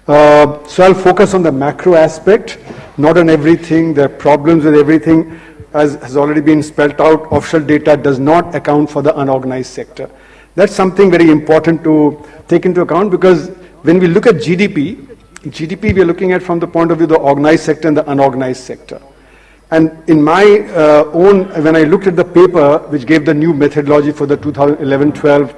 So I'll focus on the macro aspect, not on everything. There are problems with everything. As has already been spelled out, official data does not account for the unorganized sector. That's something very important to take into account, because when we look at GDP we are looking at from the point of view of the organized sector and the unorganized sector. And in my when I looked at the paper which gave the new methodology for the 2011-12,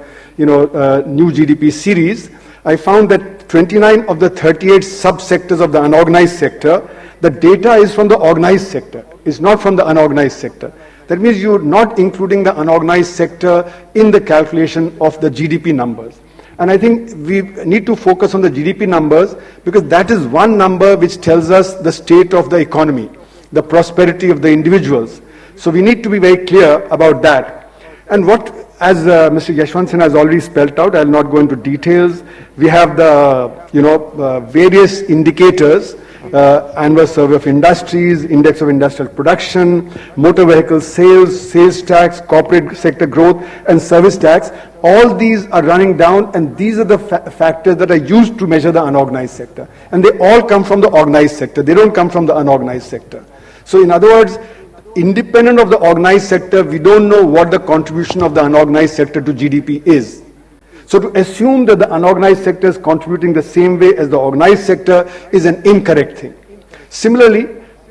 new GDP series, I found that 29 of the 38 subsectors of the unorganized sector, the data is from the organized sector, is not from the unorganized sector. That means you're not including the unorganized sector in the calculation of the GDP numbers. And I think we need to focus on the GDP numbers, because that is one number which tells us the state of the economy, the prosperity of the individuals. So we need to be very clear about that. And what, as Mr. Yashwant Sinha has already spelled out, I'll not go into details. We have the various indicators, annual survey of industries, index of industrial production, motor vehicle sales, sales tax, corporate sector growth, and service tax. All these are running down, and these are the factors that are used to measure the unorganized sector. And they all come from the organized sector. They don't come from the unorganized sector. So in other words, independent of the organized sector, we don't know what the contribution of the unorganized sector to GDP is. So to assume that the unorganized sector is contributing the same way as the organized sector is an incorrect thing. Similarly,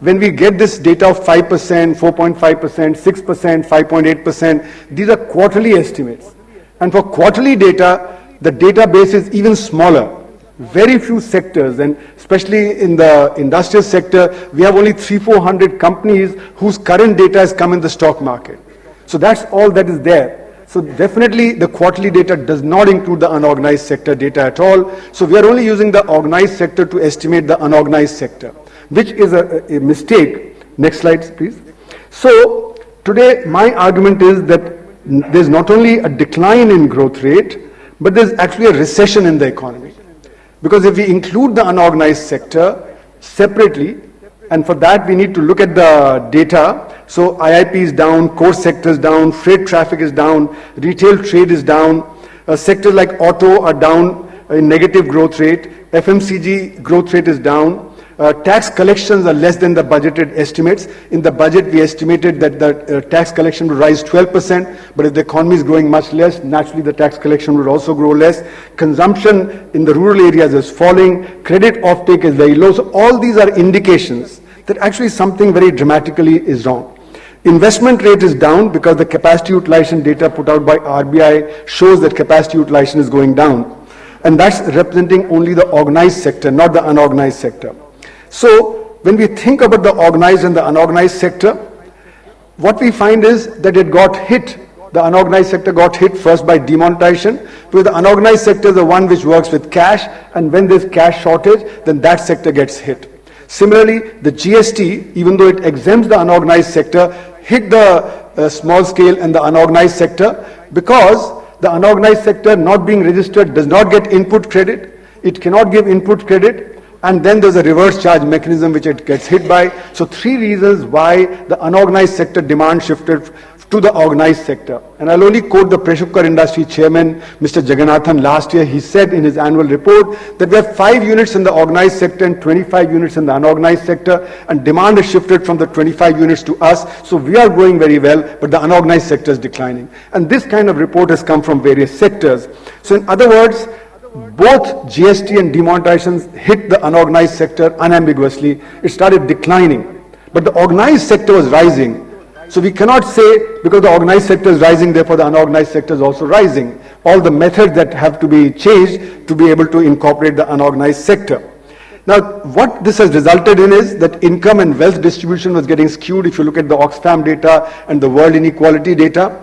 when we get this data of 5%, 4.5%, 6%, 5.8%, these are quarterly estimates. And for quarterly data, the database is even smaller. Very few sectors, and especially in the industrial sector, we have only 300-400 companies whose current data has come in the stock market. So that's all that is there. So definitely the quarterly data does not include the unorganized sector data at all. So we are only using the organized sector to estimate the unorganized sector, which is a mistake. Next slide, please. So today my argument is that there's not only a decline in growth rate, but there's actually a recession in the economy. Because if we include the unorganized sector separately, and for that we need to look at the data. So IIP is down, core sector is down, freight traffic is down, retail trade is down, sectors like auto are down in negative growth rate, FMCG growth rate is down, tax collections are less than the budgeted estimates. In the budget we estimated that the tax collection would rise 12%, but if the economy is growing much less, naturally the tax collection would also grow less. Consumption in the rural areas is falling, credit offtake is very low. So all these are indications that actually something very dramatically is wrong. Investment rate is down because the capacity utilization data put out by RBI shows that capacity utilization is going down. And that's representing only the organized sector, not the unorganized sector. So when we think about the organized and the unorganized sector, what we find is that it got hit. The unorganized sector got hit first by demonetization, because the unorganized sector is the one which works with cash, and when there's cash shortage, then that sector gets hit. Similarly, the GST, even though it exempts the unorganized sector, hit the small scale and the unorganized sector, because the unorganized sector not being registered does not get input credit. It cannot give input credit. And then there's a reverse charge mechanism which it gets hit by. So three reasons why the unorganized sector demand shifted to the organized sector. And I'll only quote the pressure cooker industry chairman, Mr. Jagannathan, last year. He said in his annual report that we have 5 units in the organized sector and 25 units in the unorganized sector, and demand has shifted from the 25 units to us. So we are growing very well, but the unorganized sector is declining. And this kind of report has come from various sectors. So in other words, both GST and demonetizations hit the unorganized sector unambiguously. It started declining, but the organized sector was rising. So we cannot say because the organized sector is rising, therefore the unorganized sector is also rising. All the methods that have to be changed to be able to incorporate the unorganized sector. Now, what this has resulted in is that income and wealth distribution was getting skewed. If you look at the Oxfam data and the world inequality data,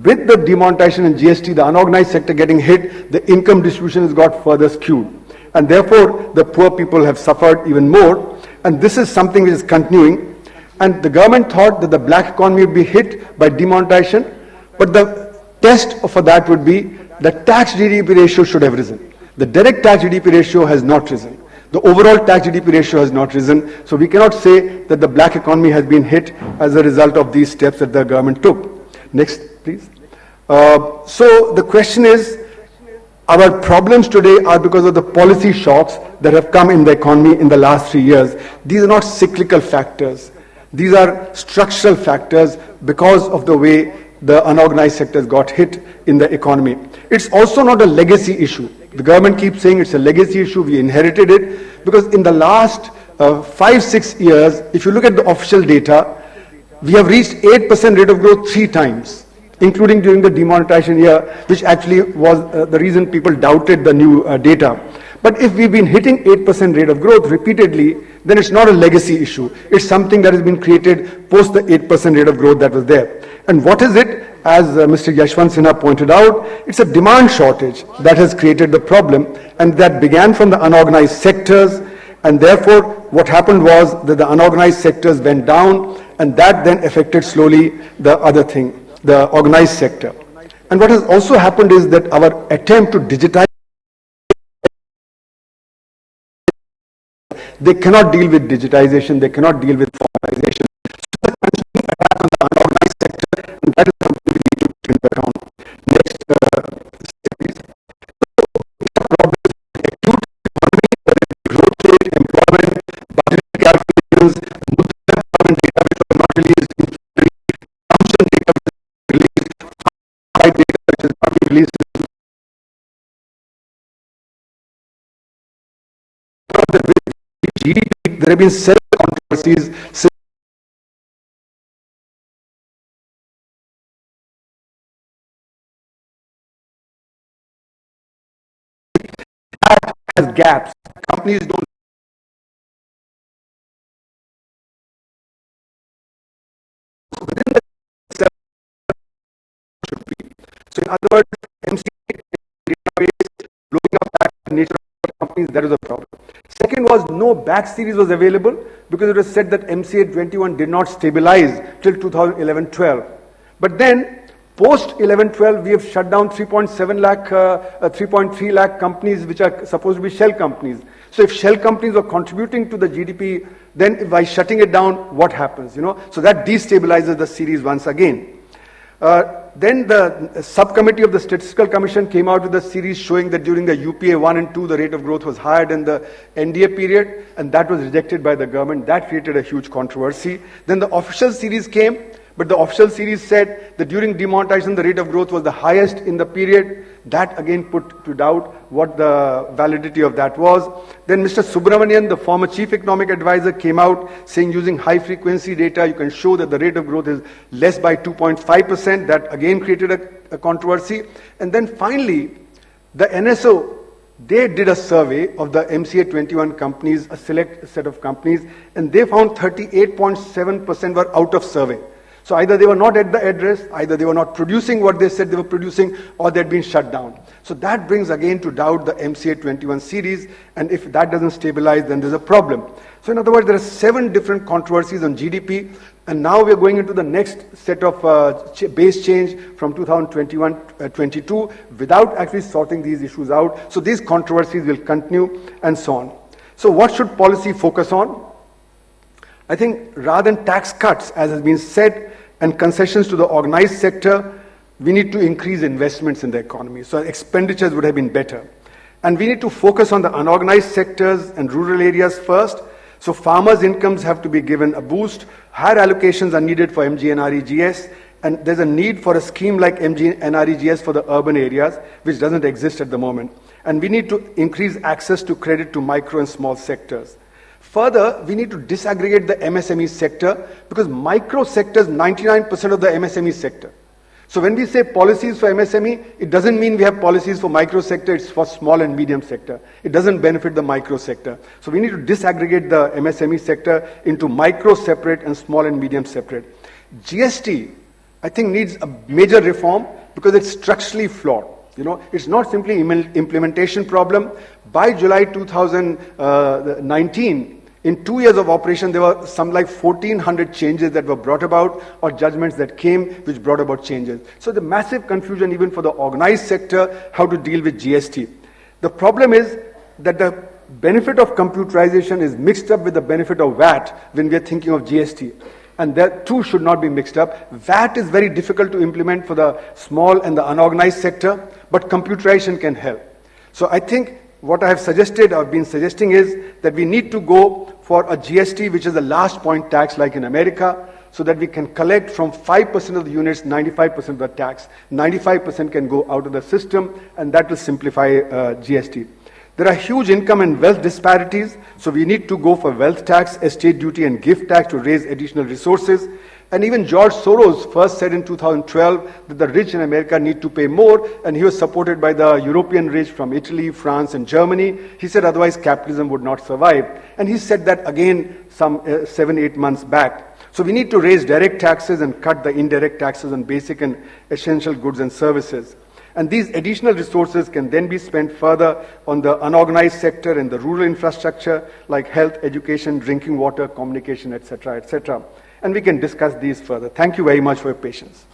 with the demonetization and GST, the unorganized sector getting hit, the income distribution has got further skewed. And therefore, the poor people have suffered even more. And this is something which is continuing. And the government thought that the black economy would be hit by demonetization. But the test for that would be the tax GDP ratio should have risen. The direct tax GDP ratio has not risen. The overall tax GDP ratio has not risen. So we cannot say that the black economy has been hit as a result of these steps that the government took. Next, please. So the question is, Our problems today are because of the policy shocks that have come in the economy in the last 3 years. These are not cyclical factors. These are structural factors because of the way the unorganized sectors got hit in the economy. It's also not a legacy issue. The government keeps saying it's a legacy issue. We inherited it because in the last 5-6 years, if you look at the official data, we have reached 8% rate of growth 3 times, including during the demonetization year, which actually was the reason people doubted the new data. But if we've been hitting 8% rate of growth repeatedly, then it's not a legacy issue. It's something that has been created post the 8% rate of growth that was there. And what is it? As Mr. Yashwant Sinha pointed out, it's a demand shortage that has created the problem, and that began from the unorganized sectors, and therefore what happened was that the unorganized sectors went down, and that then affected slowly the other thing, the organized sector. And what has also happened is that our attempt to digitize, they cannot deal with digitization, they cannot deal with formalization. So the continuing attack on the unorganized sector, and that is something we need to take into account. Next, please. So, problems, acute economy, growth rate, employment, budgetary calculations, government data which was not released, consumption data which is released, data which is not released. GDP, there have been several controversies. That has gaps. Companies don't. Within the should be. So, in other words, MCA database, looking up at the nature of companies, that is a problem. Second was no batch series was available because it was said that MCA 21 did not stabilize till 2011-12. But then post 11-12 we have shut down 3.7 lakh, 3.3 lakh companies which are supposed to be shell companies. So if shell companies are contributing to the GDP, then by shutting it down, what happens? So that destabilizes the series once again. Then the subcommittee of the Statistical Commission came out with a series showing that during the UPA 1 and 2, the rate of growth was higher than the NDA period, and that was rejected by the government. That created a huge controversy. Then the official series came, but the official series said that during demonetization, the rate of growth was the highest in the period. That again put to doubt what the validity of that was. Then Mr. Subramanian, the former chief economic advisor, came out saying using high frequency data, you can show that the rate of growth is less by 2.5%. That again created a controversy. And then finally, the NSO, they did a survey of the MCA 21 companies, a select set of companies, and they found 38.7% were out of survey. So either they were not at the address, either they were not producing what they said they were producing, or they'd been shut down. So that brings again to doubt the MCA 21 series, and if that doesn't stabilize, then there's a problem. So in other words, there are 7 different controversies on GDP, and now we're going into the next set of base change from 2021-22 without actually sorting these issues out. So these controversies will continue and so on. So what should policy focus on? I think rather than tax cuts, as has been said, and concessions to the organized sector, we need to increase investments in the economy. So expenditures would have been better. And we need to focus on the unorganized sectors and rural areas first. So farmers' incomes have to be given a boost. Higher allocations are needed for MGNREGS. And there's a need for a scheme like MGNREGS for the urban areas, which doesn't exist at the moment. And we need to increase access to credit to micro and small sectors. Further, we need to disaggregate the MSME sector because micro sector is 99% of the MSME sector. So when we say policies for MSME, it doesn't mean we have policies for micro sector, it's for small and medium sector. It doesn't benefit the micro sector. So we need to disaggregate the MSME sector into micro separate and small and medium separate. GST, I think, needs a major reform because it's structurally flawed. It's not simply implementation problem. By July 2019, in 2 years of operation, there were some like 1,400 changes that were brought about or judgments that came which brought about changes. So the massive confusion even for the organized sector, how to deal with GST. The problem is that the benefit of computerization is mixed up with the benefit of VAT when we are thinking of GST. And that two should not be mixed up. VAT is very difficult to implement for the small and the unorganized sector, but computerization can help. So I think what I have suggested, I've been suggesting is that we need to go for a GST, which is a last point tax like in America, so that we can collect from 5% of the units 95% of the tax. 95% can go out of the system, and that will simplify GST. There are huge income and wealth disparities, so we need to go for wealth tax, estate duty, and gift tax to raise additional resources. And even George Soros first said in 2012 that the rich in America need to pay more, and he was supported by the European rich from Italy, France, and Germany. He said otherwise capitalism would not survive. And he said that again some 7-8 months back. So we need to raise direct taxes and cut the indirect taxes on basic and essential goods and services. And these additional resources can then be spent further on the unorganized sector and the rural infrastructure like health, education, drinking water, communication, etc., etc. And we can discuss these further. Thank you very much for your patience.